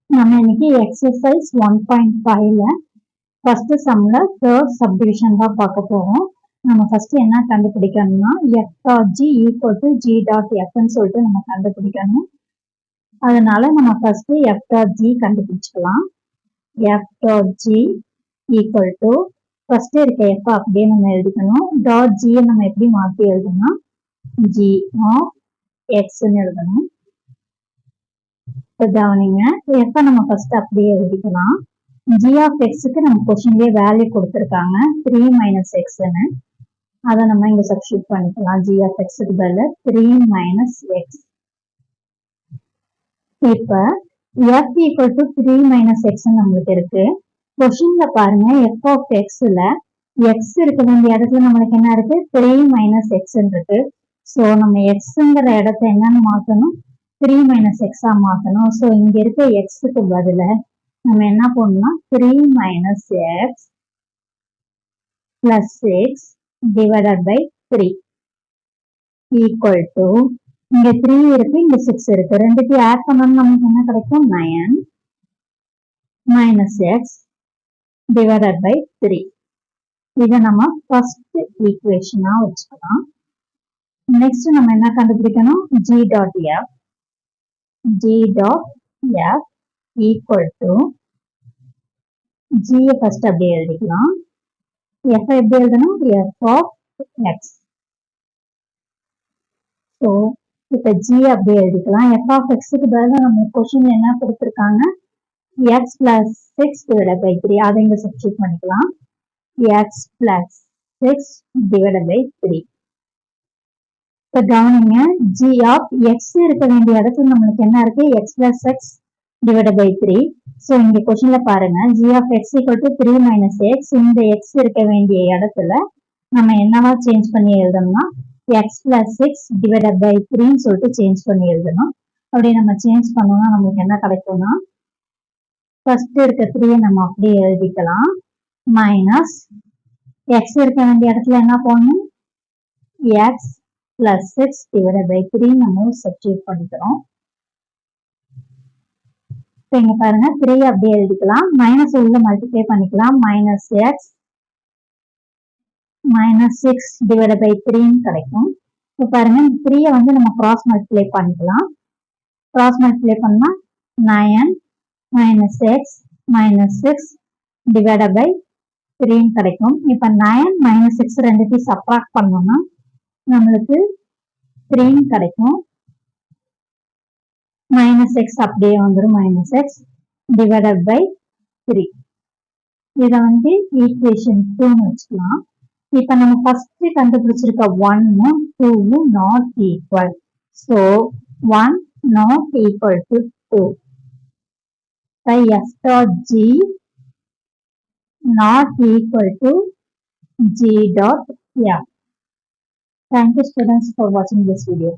நம்ம இன்னைக்கு எக்ஸசைஸ் 1.5ல ஃபர்ஸ்ட் சம்ல தேர்ட் சப்டிவிஷன் தான் பார்க்க போறோம். நம்ம ஃபர்ஸ்ட் என்ன கண்டுபிடிக்கணும்னா F dot G equal to G dot எஃப்னு சொல்லிட்டு நம்ம கண்டுபிடிக்கணும். அதனால நம்ம ஃபர்ஸ்ட் எஃப் டாட் ஜி கண்டுபிடிச்சிக்கலாம். F dot G equal to first இருக்க எஃப் அப்படியே நம்ம எழுதிக்கணும். டாட் ஜியை நம்ம எப்படி மாற்றி எழுதணும்னா ஜி ஆஃப் எக்ஸ்ன்னு எழுதணும். கவனிங்க, எப்ப நம்ம ஃபர்ஸ்ட் அப்படியே எழுதிக்கலாம். ஜி ஆஃப் எக்ஸுக்கு நம்ம கொஸ்டின்லயே வேல்யூ கொடுத்துருக்காங்க 3 மைனஸ் எக்ஸ்ன்னு. அதை நம்ம இங்க சப்ஸ்டியூட் பண்ணிக்கலாம். ஜி ஆஃப் எக்ஸுக்கு பதில் 3 மைனஸ் எக்ஸ். இப்ப எஃப் ஈக்குவல் டு 3 மைனஸ் எக்ஸ்ன்னு நம்மளுக்கு இருக்கு. கொஸ்டின்ல பாருங்க, எஃப் ஆஃப் எக்ஸ்ல எக்ஸ் இருக்க வேண்டிய இடத்துல நம்மளுக்கு என்ன இருக்கு, 3 மைனஸ் எக்ஸ்ன்னு இருக்கு. ஸோ நம்ம எக்ஸுங்கிற இடத்த என்னன்னு மாற்றணும், 3 மைனஸ் எக்ஸா மாற்றணும். ஸோ இங்க இருக்க எக்ஸுக்கு பதில நம்ம என்ன பண்ணணும்னா 3 minus x plus 6 divided by 3 equal to, இங்க 3 இருக்கு, இங்க 6 இருக்கு, ரெண்டுத்தையும் ஆட் பண்ணணும் நமக்கு என்ன கிடைக்கும், 9 மைனஸ் எக்ஸ் டிவைடட் பை 3. இதை நம்ம ஃபர்ஸ்ட் ஈக்குவேஷனா வச்சுக்கலாம். நெக்ஸ்ட் நம்ம என்ன கண்டுபிடிக்கணும், G dot F. G dot F equal to G first அப்படியே எழுதிக்கலாம். F எப்படி எழுதணும், F of X. So இப்ப G அப்படியே எழுதிக்கலாம். F of X க்கு பதிலா நம்ம கொஸ்டின் என்ன கொடுத்திருக்காங்க, X plus 6 divided by 3. அதை இங்க சப்ஸ்டிட்யூட் பண்ணிக்கலாம். X plus 6 divided by 3. இப்ப கவனிங்க, ஜி ஆஃப் எக்ஸ் இருக்க வேண்டிய இடத்துல நம்மளுக்கு என்ன இருக்கு, x plus x divide by 3. So இங்க கொஸ்டின்ல பாருங்க, g of x equal to 3 minus x. இந்த எக்ஸ் இருக்க வேண்டிய இடத்துல நம்ம என்னவா சேஞ்ச் பண்ணி எழுதணும்னா எக்ஸ் பிளஸ் 6 டிவைட் பை 3ன்னு சொல்லிட்டு சேஞ்ச் பண்ணி எழுதணும். அப்படி நம்ம சேஞ்ச் பண்ணோம்னா நம்மளுக்கு என்ன கிடைக்கும்னா, ஃபர்ஸ்ட் இருக்க 3 நம்ம அப்படியே எழுதிக்கலாம். மைனஸ் எக்ஸ் இருக்க வேண்டிய இடத்துல என்ன போடணும், எக்ஸ் plus 6 divided by 3 நம்ம சப்ஸ்டிட்யூட் பண்ணிக்கிறோம். இங்க பாருங்க, 3 அப்படியே எழுதிக்கலாம். மைனஸ் உள்ள மல்டிப்ளை பண்ணிக்கலாம். Minus x minus 6 divided by 3 கிடைக்கும். இப்போ பாருங்க, 3 வந்து நம்ம கிராஸ் மல்டிப்ளை பண்ணிக்கலாம். கிராஸ் மல்டிப்ளை பண்ணா 9 minus x minus 6 divided by 3 கிடைக்கும். இப்போ 9 மைனஸ் 6 ரெண்டுத்தையும் சப்ராக்ட் பண்ணோம்னா நம்மளுக்கு 3 கிடைக்கும். மைனஸ் எக்ஸ் அப்படியே வந்துடும், மைனஸ் எக்ஸ் டிவைடட் பை 3. இதை வந்து ஈக்குவேஷன் 2ன்னு வச்சுக்கலாம். இப்ப நம்ம ஃபர்ஸ்ட் கண்டுபிடிச்சிருக்க 1ம் 2ம் not equal. So 1 not equal to 2. by f dot g not equal to g dot f. Thank you students for watching this video.